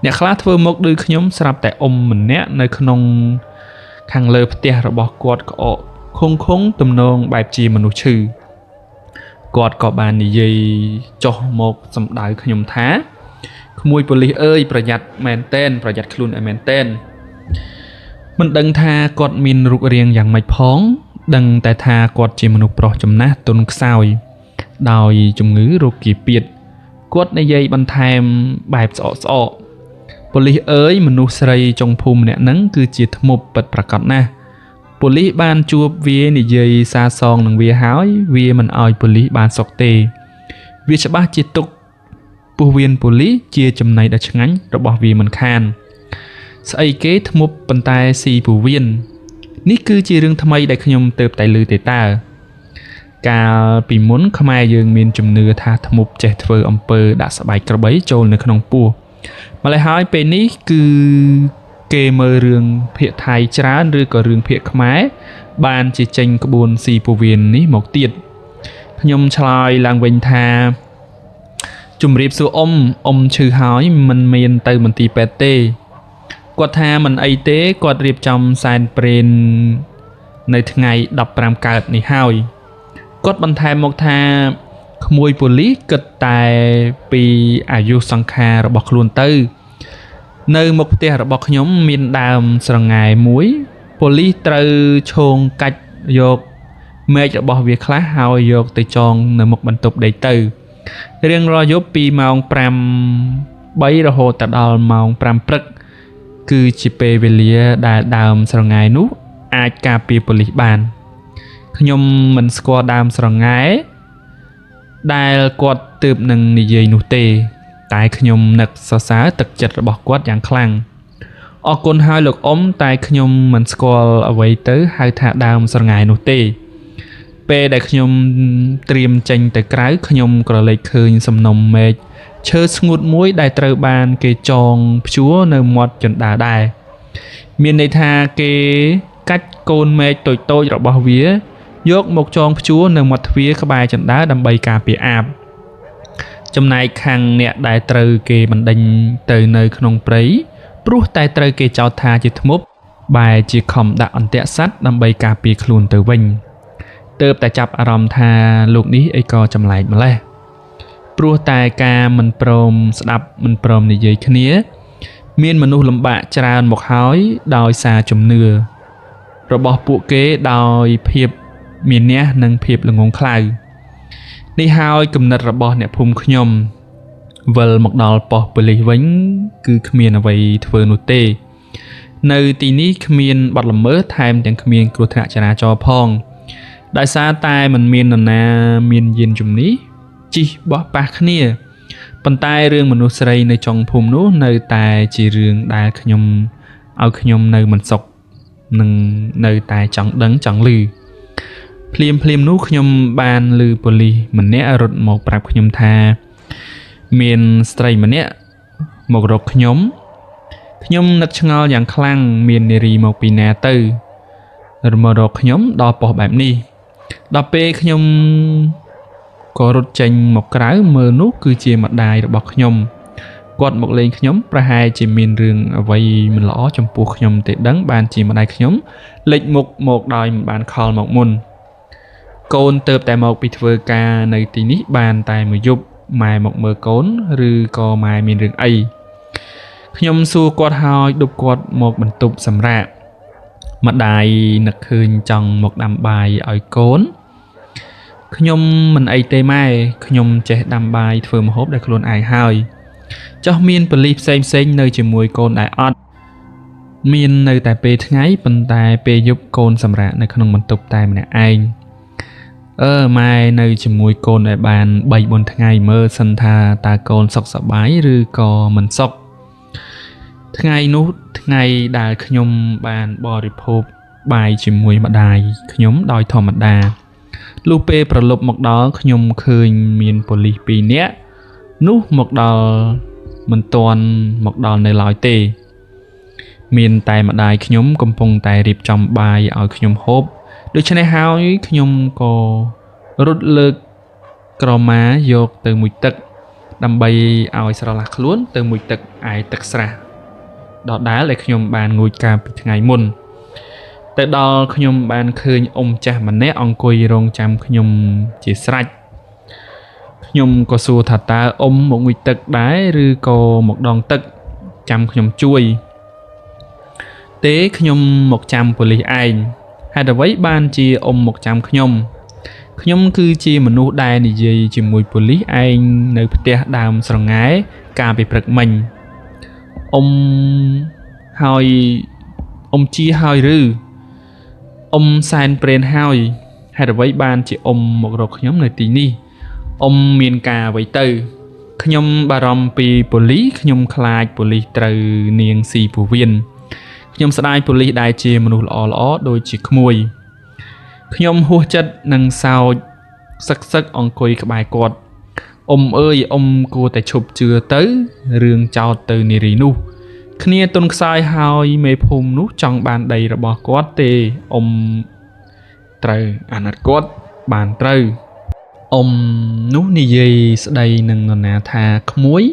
អ្នកខ្លះធ្វើមុខដូចខ្ញុំស្រាប់តែម្នាក់នៅក្នុងខាងលើផ្ទះរបស់គាត់ក្អកខុងទំនងបែបជាមនុស្សឈឺគាត់ក៏បាននិយាយចុះមកសម្ដៅខ្ញុំថាក្មួយប៉ូលីសអើយប្រយ័ត្នមែនតែនប្រយ័ត្នខ្លួនឲ្យមែនតែនមិនដឹងថាគាត់មានរូបរាងយ៉ាងម៉េចផងដឹងតែថាគាត់ជាមនុស្សប្រុសចំណាស់ទន់ខ្សោយដោយជំងឺរោគគាពៀតគាត់និយាយបន្ថែមបែបស្អកប៉ូលីសអើយមនុស្សស្រីចុងភូមិម្នាក់ហ្នឹងគឺជាធ្មប់ពិតប្រាកដណាស់ប៉ូលីសបានជួបវានិយាយសារសងនឹងវាហើយវាមិនអោយប៉ូលីសបានសុខទេវាច្បាស់ជាទុកពោះវៀនប៉ូលីសជាចំណីដ៏ឆ្ងាញ់របស់វាមិនខានស្អីគេធ្មប់ប៉ុន្តែស៊ីពោះវៀននេះគឺជារឿងថ្មីដែលខ្ញុំទៅតែឮទេតើកាលពីមុនខ្មែរយើងមានជំនឿថាធ្មប់ចេះធ្វើអំពើដាក់ស្បែកក្របីចូលនៅក្នុងពោះម្ល៉េះហើយពេលនេះគឺគេមើលរឿងភាគថៃច្រើនឬក៏រឿងភាគខ្មែរបានជាចេញក្បួនស៊ីពោះវៀននេះមកទៀតខ្ញុំឆ្លើយឡើងវិញថាជំរាបសួរអ៊ំឈឺហើយមិនមានទៅមន្ទីរពេទ្យទេគាត់ថាមិនអីទេគាត់រៀបចំសែនព្រេននៅថ្ងៃ15កើតនេះហើយគាត់បន្ថែមមកថាក្មួយប៉ូលីសគិតតែពីអាយុសង្ខាររបស់ខ្លួនទៅនៅមុខផ្ទះរបស់ខ្ញុំមានដើមស្រងែមួយប៉ូលីសត្រូវឈោងកាច់យកមែករបស់វាខ្លះហើយយកទៅចងនៅមុខបន្ទប់ដេកទៅរៀងរាល់យប់ពីម៉ោង5:03រហូតដល់ម៉ោង5ព្រឹកគឺជាពេលវេលាដែលដើមស្រងែនោះអាចការពារប៉ូលីសបានខ្ញុំមិនស្គាល់ដើមស្រងែដែលគាត់ទើបនឹងនិយាយនោះទេតែខ្ញុំនឹកសរសើរទឹកចិត្តរបស់គាត់យ៉ាងខ្លាំងអរគុណហើយលោកអ៊ំតែខ្ញុំមិនស្គាល់អ្វីទៅហៅថាដើមស្រងែនោះទេពេលដែលខ្ញុំត្រៀមចេញទៅក្រៅខ្ញុំក្រឡេកឃើញសំណុំមែកឈើស្ងួតមួយដែលត្រូវបានគេចងព្យួរនៅមាត់ជណ្ដើរដែរមានន័យថាគេកាច់កូនមែកតូចៗរបស់វាយកមកចងព្យួរនៅមាត់ទ្វារក្បែរជណ្ដើរដើម្បីការពារអាបចំណែកខាងអ្នកដែលត្រូវគេបណ្ដេញទៅនៅក្នុងព្រៃព្រោះតែត្រូវគេចោទថាជាធ្មប់បែរជាខំដាក់អន្ទាក់សัตว์ដើម្បីការពារខ្លួនទៅវិញទើបតែចាប់អារម្មណ៍ថាលោកនេះអីក៏ចម្លែកម្ល៉េះព្រោះតែការមិនព្រមស្ដាប់មិនព្រមនិយាយគ្នាមានមនុស្សលំបាកច្រើនមកហើយដោយសារជំនឿរបស់ពួកគេដោយភាពមានះនិងភាពល្ងងខ្លៅនេះហើយគំនិតរបស់អ្នកភូមិខ្ញុំវិលមកដល់ប៉ុស្តិ៍ប៉ូលីសវិញគឺគ្មានអ្វីធ្វើនោះទេនៅទីនេះគ្មានបទល្មើសថែមទាំងគ្មានគ្រោះថ្នាក់ចរាចរណ៍ផងដោយសារតែមិនមាននរណាមានយានជំនិះជិះបោះប៉ះគ្នាប៉ុន្តែរឿងមនុស្សស្រីនៅចុងភូមិនោះនៅតែជារឿងដែលខ្ញុំនៅមិនសុខនឹងនៅតែចង់ដឹងចង់ឮភ្លាមនោះខ្ញុំបានឮប៉ូលីសម្នាក់រត់មកប្រាប់ខ្ញុំថាមានស្ត្រីម្នាក់មករកខ្ញុំនឹកឆ្ងល់យ៉ាងខ្លាំងមាននារីមកពីណាទៅមករកខ្ញុំដល់ប៉ុស្តិ៍បែបនេះដល់ពេលខ្ញុំក៏រត់ចេញមកក្រៅមើលនោះគឺជាម្ដាយរបស់ខ្ញុំគាត់មកលេងខ្ញុំប្រហែលជាមានរឿងអ្វីមិនល្អចំពោះខ្ញុំទេដឹងបានជាម្ដាយខ្ញុំលេចមុខមកដោយមិនបានខលមកមុន កូនទៅតែមកពីធ្វើការនៅទីនេះបានតែមួយយប់ម៉ែមកមើលកូនឬក៏ម៉ែមានរឿងអីខ្ញុំសួរគាត់ហើយឌុបគាត់មកបន្ទប់សម្រាប់ម្ដាយនឹកឃើញចង់មកដាំបាយឲ្យកូនខ្ញុំមិនអីទេម៉ែខ្ញុំចេះដាំបាយធ្វើម្ហូបដែលខ្លួនឯងហើយចុះមានប៉ូលីសផ្សេងនៅជាមួយកូនដែរអត់មាននៅតែពេលថ្ងៃប៉ុន្តែពេលយប់កូនសម្រាកនៅក្នុងបន្ទប់តែម្នាក់ឯងម៉ែនៅជាមួយកូនឲ្យបាន 3-4 ថ្ងៃមើលសិនថាតើកូនសុខសប្បាយឬក៏មិនសុខថ្ងៃនោះថ្ងៃដែលខ្ញុំបានបរិភោគបាយជាមួយម្ដាយខ្ញុំដោយធម្មតាលុះពេលប្រឡប់មកដល់ខ្ញុំឃើញមានប៉ូលីស2នាក់នោះមកដល់មិនទាន់មកដល់នៅឡើយទេមានតែម្ដាយខ្ញុំកំពុងតែរៀបចំបាយឲ្យខ្ញុំហូបដូច្នេះហើយខ្ញុំក៏រត់លើកក្រមាយកទៅមុជទឹកដើម្បីឲ្យស្រឡះខ្លួនទៅមុជទឹកឯទឹកស្រះដដែលដែលខ្ញុំបានងូតកាលពីថ្ងៃមុនទៅដល់ខ្ញុំបានឃើញអ៊ំចាស់ម្នាក់អង្គុយរងចាំខ្ញុំជាស្រេចខ្ញុំក៏សួរថាតើអ៊ំមកងូតទឹកដែរឬក៏មកដងទឹកចាំខ្ញុំជួយទេខ្ញុំមកចាំប៉ូលីសឯងហេតុអ្វីបានជាអ៊ំមកចាំខ្ញុំគឺជាមនុស្សដែលនិយាយជាមួយប៉ូលីសឯងនៅផ្ទះដើមស្រងែកាលពីព្រឹកមិញអ៊ំហើយអ៊ំជាហើយឬអ៊ំសែនព្រេនហើយហេតុអ្វីបានជាអ៊ំមករកខ្ញុំនៅទីនេះអ៊ំមានការអ្វីទៅខ្ញុំបារម្ភពីប៉ូលីសខ្ញុំខ្លាចប៉ូលីសត្រូវនាងស៊ីពូវៀនខ្ញុំស្ដាយប៉ូលីសដែលជាមនុស្សល្អដូចជាក្មួយខ្ញុំហួសចិត្តនឹងសោចសឹកអង្គុយក្បែរគាត់អ៊ំអើយអ៊ំគួរតែឈប់ជឿទៅរឿងចោតទៅនារីនោះគ្នាទុនខ្សោយហើយមេភូមិនោះចង់បានដីរបស់គាត់ទេអ៊ំត្រូវអាណិតគាត់បានត្រូវអ៊ំនោះនិយាយស្ដីនឹងនរណាថាក្មួយ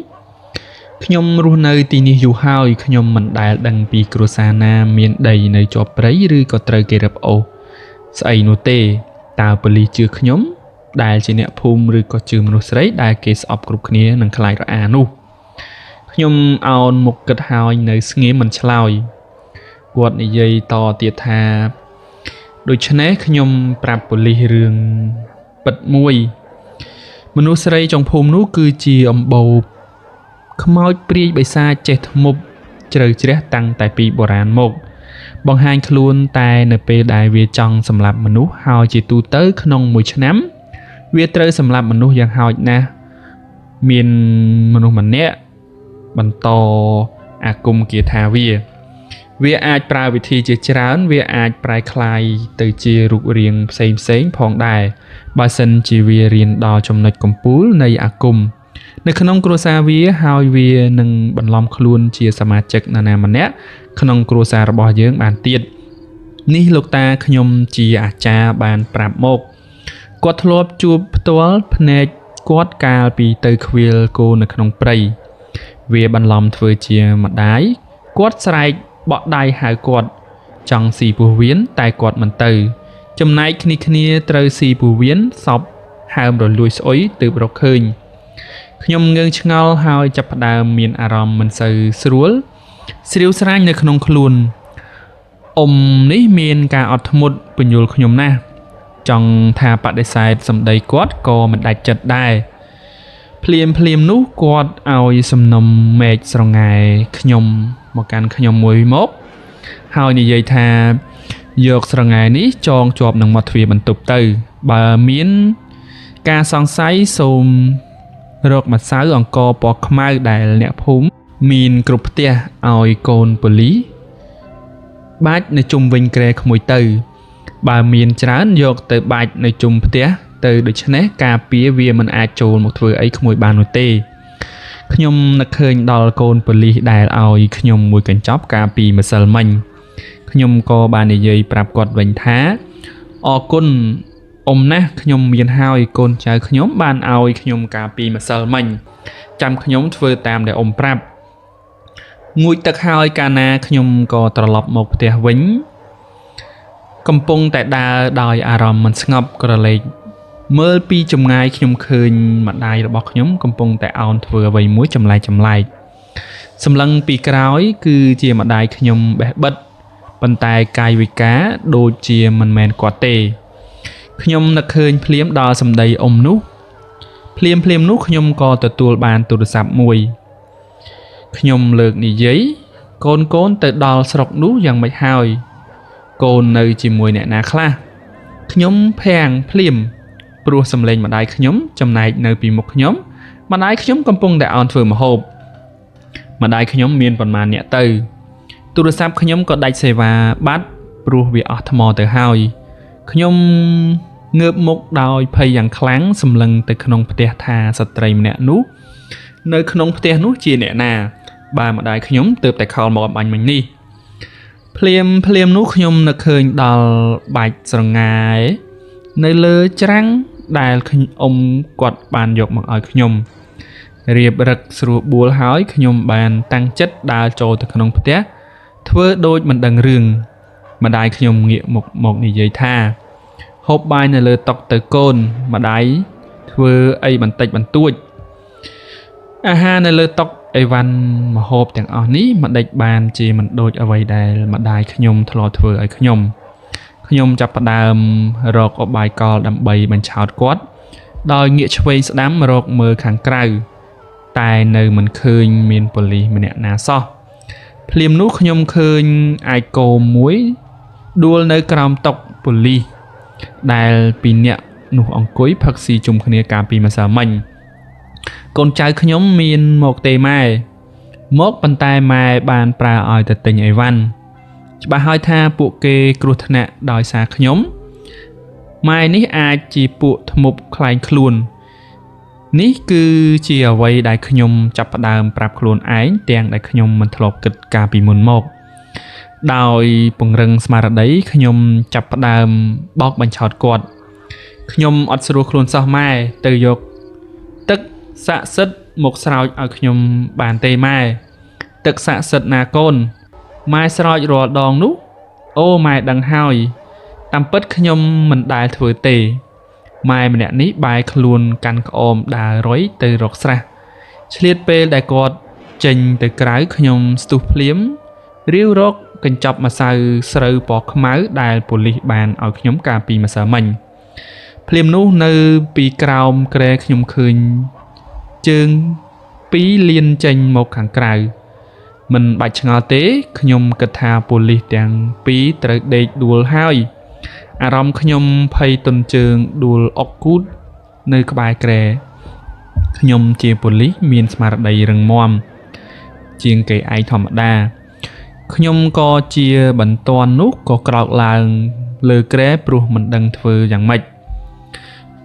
ខ្ញុំរស់នៅទីនេះយូរហើយខ្ញុំមិនដែលដឹងពីគ្រួសារណាមានដីនៅជាប់ព្រៃឬក៏ត្រូវគេរឹបអូសស្អីនោះទេតើប៉ូលីសជឿខ្ញុំដែលជាអ្នកភូមិឬក៏ជឿមនុស្សស្រីដែលគេស្អប់គ្រប់គ្នានឹងខ្លាចរអានោះខ្ញុំអោនមុខគិតហើយនៅស្ងៀមមិនឆ្លើយគាត់និយាយតទៀតថាដូច្នេះខ្ញុំប្រាប់ប៉ូលីសរឿងពិតមួយមនុស្សស្រីtrongភូមិនោះគឺជាអំបូរខ្មោចព្រាយបិសាចចេះធ្មប់ជ្រៅជ្រះតាំងតែពីបុរាណមកបង្ហាញខ្លួនតែនៅពេលដែលវាចង់សម្លាប់មនុស្សហើយជាទូទៅក្នុងមួយឆ្នាំវាត្រូវសម្លាប់មនុស្សយ៉ាងហោចណាស់មានមនុស្សម្នាក់បន្តអាគមគាថាវាអាចប្រើវិធីជាច្រើនវាអាចប្រែក្លាយទៅជារូបរាងផ្សេងផងដែរបើសិនជាវារៀនដល់ចំណុចកំពូលនៃអាគមនៅក្នុងគ្រួសារវាហើយវានឹងបន្លំខ្លួនជាសមាជិកនរណាម្នាក់ក្នុងគ្រួសាររបស់យើងបានទៀតនេះលោកតាខ្ញុំជាអាចារ្យបានប្រាប់មកគាត់ធ្លាប់ជួបផ្ទាល់ភ្នែកគាត់កាលពីទៅខ្វៀលគោនៅក្នុងព្រៃវាបន្លំធ្វើជាម្ដាយគាត់ស្រែកបក់ដៃហៅគាត់ចង់ស៊ីពោះវៀនតែគាត់មិនទៅចំណែកគ្នាត្រូវស៊ីពោះវៀនសពហើមរលួយស្អុយទើបរកឃើញខ្ញុំងើងឆ្ងល់ហើយចាប់ផ្ដើមមានអារម្មណ៍មិនសូវស្រួលស្រាវស្រាញនៅក្នុងខ្លួនអ៊ំនេះមានការអត់ធ្មត់ពន្យល់ខ្ញុំណាស់ចង់ថាបដិសេធសម្ដីគាត់ក៏មិនដាច់ចិត្តដែរភ្លាមនោះគាត់ឲ្យសំណុំមេឃស្រងែខ្ញុំមកកាន់ខ្ញុំមួយមកហើយនិយាយថាយកស្រងែនេះចងជាប់នឹងមាត់ទ្វារបន្ទប់ទៅបើមានការសង្ស័យសូមរកម្សៅអង្គរពណ៌ខ្មៅដែលអ្នកភូមិមានគ្រប់ផ្ទះឲ្យកូនប៉ូលីសបាច់នៅជុំវិញគ្រែក្មួយទៅបើមានច្រើនយកទៅបាច់នៅជុំផ្ទះទៅដូច្នេះការពារវាមិនអាចចូលមកធ្វើអីក្មួយបាននោះទេខ្ញុំនឹកឃើញដល់កូនប៉ូលីសដែលឲ្យខ្ញុំមួយកញ្ចប់កាលពីម្សិលមិញខ្ញុំក៏បាននិយាយប្រាប់គាត់វិញថាអរគុណអ៊ំណាស់ខ្ញុំមានហើយកូនចៅខ្ញុំបានឲ្យខ្ញុំកាលពីម្សិលមិញចាំខ្ញុំធ្វើតាមដែលអ៊ំប្រាប់ងូតទឹកហើយកាលណាខ្ញុំក៏ត្រឡប់មកផ្ទះវិញ កំពុងតែដើរដោយអារម្មណ៍មិនស្ងប់ក្រឡេកមើលពីចម្ងាយខ្ញុំឃើញម្ដាយរបស់ខ្ញុំកំពុងតែអោនធ្វើអ្វីមួយចម្លែកសម្លឹងពីក្រោយគឺជាម្ដាយខ្ញុំបេះបិទប៉ុន្តែកាយវិការដូចជាមិនមែនគាត់ទេខ្ញុំនឹកឃើញភ្លាមដល់សម្ដីអ៊ំនោះភ្លាមនោះខ្ញុំក៏ទទួលបានទូរស័ព្ទមួយខ្ញុំលើកនិយាយកូនទៅដល់ស្រុកនោះយ៉ាងម៉េចហើយកូននៅជាមួយអ្នកណាខ្លះខ្ញុំភាំងភ្លាមព្រោះសម្លេងម្ដាយខ្ញុំចំណែកនៅពីមុខខ្ញុំម្ដាយខ្ញុំកំពុងតែអោនធ្វើម្ហូបម្ដាយខ្ញុំមានប៉ុន្មានអ្នកទៅទូរស័ព្ទខ្ញុំក៏ដាច់សេវាបាត់ព្រោះវាអស់ថ្មទៅហើយខ្ញុំងើបមុខដោយភ័យយ៉ាងខ្លាំងសម្លឹងទៅក្នុងផ្ទះថាស្ត្រីម្នាក់នោះនៅក្នុងផ្ទះនោះជាអ្នកណាបើម្ដាយខ្ញុំទើបតែខលមកអំបញ្ញមិញនេះភ្លាមនោះខ្ញុំនឹកឃើញដល់បាច់ស្រងាយនៅលើច្រាំងដែលអ៊ំគាត់បានយកមកឲ្យខ្ញុំរៀបរឹកស្រួលបួលហើយខ្ញុំបានតាំងចិត្តដើរចូលទៅក្នុងផ្ទះធ្វើដូចមិនដឹងរឿងម្ដាយខ្ញុំងាកមុខមកនិយាយថាហូបបាយនៅលើតុទៅកូនម្ដាយធ្វើអីបន្តិចបន្តួចអាហារនៅលើតុអីវ៉ាន់ម្ហូបទាំងអស់នេះមិនដេចបានជាមិនដូចអ្វីដែលម្ដាយខ្ញុំធ្លាប់ធ្វើឲ្យខ្ញុំចាប់ផ្ដើមរកអបាយកលដើម្បីបញ្ឆោតគាត់ដោយងាកឆ្វេងស្ដាំរកមើលខាងក្រៅតែនៅមិនឃើញមានប៉ូលីសម្នាក់ណាសោះភ្លាមនោះខ្ញុំឃើញអាយគោមួយដួលនៅក្រោមតុប៉ូលីសដែលពីរនាក់នោះអង្គុយផឹកស៊ីជុំគ្នាកាលពីម្សិលមិញកូនចៅខ្ញុំមានមកទេម៉ែមកប៉ុន្តែម៉ែបានប្រើឲ្យទៅទិញអីវ៉ាន់ច្បាស់ហើយថាពួកគេគ្រោះថ្នាក់ដោយសារខ្ញុំម៉ែនេះអាចជាពួកធ្មប់ខ្លែងខ្លួននេះគឺជាអ្វីដែលខ្ញុំចាប់ផ្ដើមប្រាប់ខ្លួនឯងទាំងដែលខ្ញុំមិនធ្លាប់គិតកាលពីមុនមកដោយពង្រឹងស្មារតីខ្ញុំចាប់ផ្ដើមបោកបញ្ឆោតគាត់ខ្ញុំអត់ស្រួលខ្លួនសោះម៉ែទៅយកទឹកស័ក្តិសិទ្ធិមកស្រោចឲ្យខ្ញុំបានទេម៉ែទឹកស័ក្តិសិទ្ធិណាកូនម៉ែស្រោចរាល់ដងនោះអូម៉ែដឹងហើយតាមពិតខ្ញុំមិនដែលធ្វើទេម៉ែម្នាក់នេះបែរខ្លួនកាន់ក្អមដើររុយទៅរកស្រះឆ្លៀតពេលដែលគាត់ចេញទៅក្រៅខ្ញុំស្ទុះភ្លាមរាវរកកញ្ចប់ម្សៅស្រូវពណ៌ខ្មៅដែលប៉ូលីសបានឲ្យខ្ញុំកាលពីម្សិលមិញភ្លាមនោះនៅពីក្រោមគ្រែខ្ញុំឃើញជើងពីរលានចេញមកខាងក្រៅមិនបាច់ឆ្ងល់ទេខ្ញុំគិតថាប៉ូលីសទាំងពីរត្រូវដេកដួលហើយអារម្មណ៍ខ្ញុំភ័យទន់ជើងដួលអុកគូតនៅក្បែរគ្រែខ្ញុំជាប៉ូលីសមានស្មារតីរឹងមាំជាងគេឯងធម្មតាខ្ញុំក៏ជាបន្ទាន់នោះក៏ក្រោកឡើងលើគ្រែព្រោះមិនដឹងធ្វើយ៉ាងម៉េច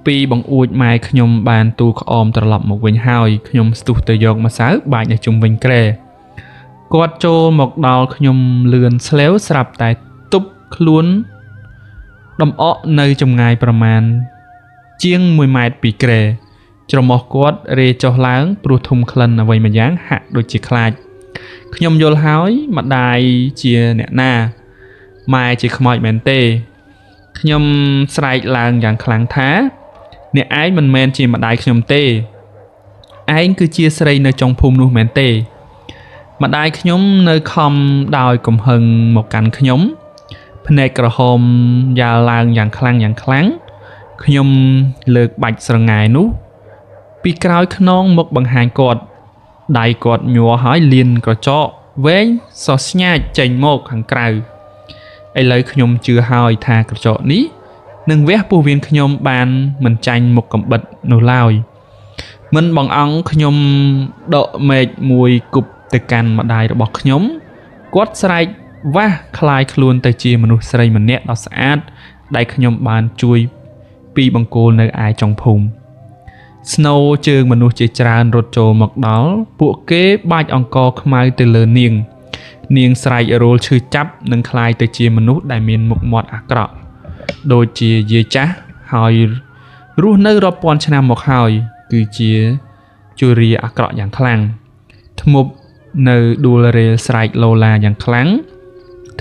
ពីបង្អួចម៉ែខ្ញុំបានទូលក្អមត្រឡប់មកវិញហើយខ្ញុំស្ទុះទៅយកម្សៅបាចនៅជុំវិញគ្រែគាត់ចូលមកដល់ខ្ញុំលឿនស្លេវស្រាប់តែទប់ខ្លួនដំអកនៅចម្ងាយប្រមាណជាង1ម៉ែត្រពីគ្រែច្រមុះគាត់រេចុះឡើងព្រោះធុំក្លិនអ្វីមួយយ៉ាងហាក់ដូចជាខ្លាចខ្ញុំយល់ហើយម្ដាយជាអ្នកណាម៉ែជាខ្មោចមែនទេខ្ញុំស្រែកឡើងយ៉ាងខ្លាំងថាអ្នកឯងមិនមែនជាម្ដាយខ្ញុំទេឯងគឺជាស្រីនៅចុងភូមិនោះមែនទេម្ដាយខ្ញុំនៅខំដោយកំហឹងមកកាន់ខ្ញុំភ្នែកក្រហមយ៉ាលឡើងយ៉ាងខ្លាំងខ្ញុំលើកបាច់ស្រងាយនោះពីក្រោយខ្នងមកបង្ហាញគាត់ដៃគាត់ញ័រហើយលៀនក្រចកវែងសោះស្ញាចចេញមកខាងក្រៅឥឡូវខ្ញុំជឿហើយថាក្រចកនេះនឹងវះពោះវៀនខ្ញុំបានមិនចាញ់មុខកំបិតនោះឡើយមិនបងអង្គខ្ញុំដកមែកមួយគប់ទៅកាន់ម្ដាយរបស់ខ្ញុំគាត់ស្រែកវ៉ាស់คล้ายខ្លួនទៅជាមនុស្សស្រីម្នាក់ដ៏ស្អាតដែលខ្ញុំបានជួយពីបង្គោលនៅឯចុងភូមិស្នូជើងមនុស្សជាច្រើនរត់ចូលមកដល់ពួកគេបាច់អង្ករខ្មៅទៅលើនាងស្រែករោលឈឺចាប់និងคล้ายទៅជាមនុស្សដែលមានមុខមាត់អាក្រក់ដូចជាយាយចាស់ហើយរស់នៅរាប់ពាន់ឆ្នាំមកហើយគឺជាជរាអាក្រក់យ៉ាងខ្លាំងធ្មប់នៅដួលរេលស្រែកឡូឡាយ៉ាងខ្លាំង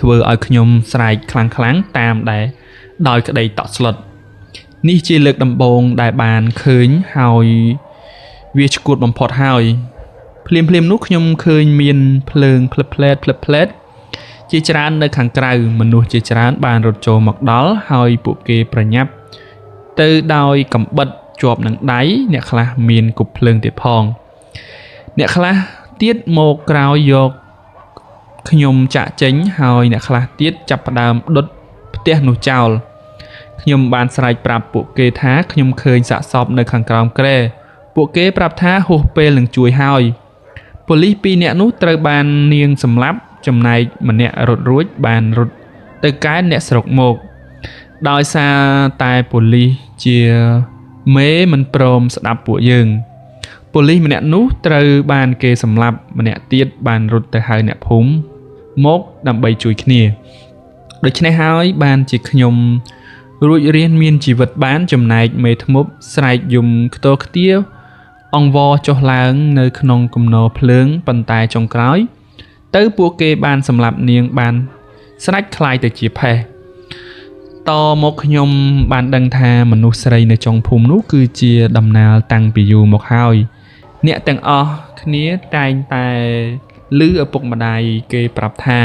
ធ្វើឲ្យខ្ញុំស្រែកខ្លាំងៗតាមដែរដោយក្តីតក់ស្លុតនេះជាលើកដំបូងដែលបានឃើញហើយវាឈួតបំផុតហើយភ្លាមនោះខ្ញុំឃើញមានភ្លើងផ្លឹបផ្លែតជាច្រើននៅខាងក្រៅមនុស្សជាច្រើនបានរត់ចូលមកដល់ហើយពួកគេប្រញាប់ទៅដោយកំបិតជាប់នឹងដៃអ្នកខ្លះមានគប់ភ្លើងទៀតផងអ្នកខ្លះទៀតមកក្រោយយកខ្ញុំចាក់ចេញហើយអ្នកខ្លះទៀតចាប់ផ្ដើមដុតផ្ទះនោះចោលខ្ញុំបានស្រែកប្រាប់ពួកគេថាខ្ញុំឃើញសាកសពនៅខាងក្រោមគ្រែពួកគេប្រាប់ថាហួសពេលនឹងជួយហើយប៉ូលីស2នាក់នោះត្រូវបាននាងសម្លាប់ចំណែកម្នាក់រត់រួចបានរត់ទៅកែអ្នកស្រុកមកដោយសារតែប៉ូលីសជាមេមិនព្រមស្ដាប់ពួកយើងប៉ូលីសម្នាក់នោះត្រូវបានគេសម្លាប់ម្នាក់ទៀតបានរត់ទៅហៅអ្នកភូមិមកដើម្បីជួយគ្នាដូច្នេះហើយបានជាខ្ញុំរួចរៀនមានជីវិតបានចំណែកមេធ្មប់ស្រែកយំខ្ទរខ្ទាវអង្វរចុះឡើងនៅក្នុងគំនរភ្លើងប៉ុន្តែចុងក្រោយទៅពួកគេបានសម្លាប់នាងបានស្រាច់คล้ายទៅជាផេះតមកខ្ញុំបានដឹងថាមនុស្សស្រីនៅចុងភូមិនោះគឺជាដំណាលតាំងពីយូរមកហើយអ្នកទាំងអស់គ្នាតែងតែឮឪពុកម្ដាយគេប្រាប់ថា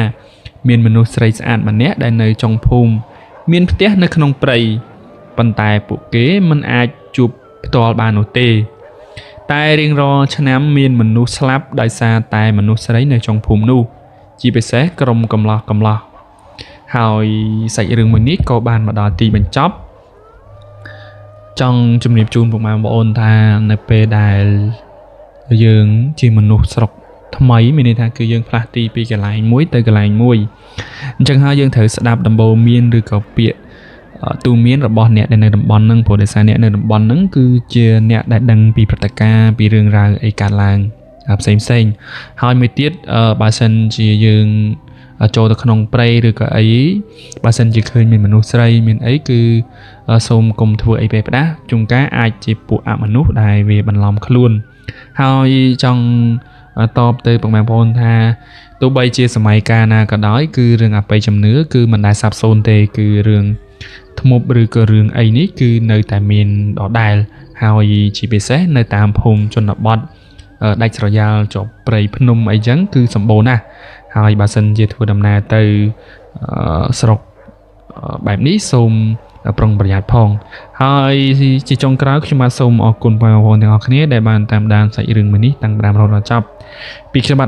មានមនុស្សស្រីស្អាតម្នាក់ដែលនៅចុងភូមិមានផ្ទះនៅក្នុងព្រៃប៉ុន្តែពួកគេមិនអាចជួបផ្ទាល់បាននោះទេតែរៀងរាល់ឆ្នាំមានមនុស្សស្លាប់ដោយសារតែមនុស្សស្រីនៅចុងភូមិនោះជាពិសេសក្រុមកំឡោះហើយសាច់រឿងមួយនេះក៏បានមកដល់ទីបញ្ចប់ចង់ជំរាបជូនពុកម៉ែបងប្អូនថានៅពេលដែលយើងជាមនុស្សស្រុកថ្មីមានន័យថាគឺយើងផ្លាស់ទីពីកន្លែងមួយទៅកន្លែងមួយអញ្ចឹងហើយយើងត្រូវស្ដាប់ដំបូន្មានឬក៏ពាក្យទូន្មានរបស់អ្នកដែលនៅតំបន់ហ្នឹងព្រោះដោយសារអ្នកនៅតំបន់ហ្នឹងគឺជាអ្នកដែលដឹងពីព្រឹត្តិការណ៍ពីរឿងរ៉ាវអីកើតឡើងផ្សេងហើយមួយទៀតបើសិនជាយើងចូលទៅក្នុងព្រៃឬក៏អីបើសិនជាឃើញមានមនុស្សស្រីមានអីគឺសូមកុំធ្វើអីពេលផ្ដាស់ជួនកាលអាចជាពួកអមនុស្សដែលវាបន្លំខ្លួនហើយចង់តបទៅបងប្អូនថាទោះបីជាសម័យកាលណាក៏ដោយគឺរឿងអបិយជំនឿគឺមិនដែលសាបសូន្យទេគឺរឿងធ្មប់ឬក៏រឿងអីនេះគឺនៅតែមានដដែលហើយជាពិសេសនៅតាមភូមិជនបទដាច់ស្រយាលជាប់ព្រៃភ្នំអីចឹងគឺសម្បូរណាស់ហើយបើសិនជាធ្វើដំណើរទៅស្រុកបែបនេះសូមប្រុងប្រយ័ត្នផងហើយជាចុងក្រោយខ្ញុំបាទសូមអរគុណបងប្អូនទាំងអស់គ្នាដែលបានតាមដានសាច់រឿងមួយនេះតាំងពីដើមរហូតដល់ចប់ពីខ្ញុំបាទ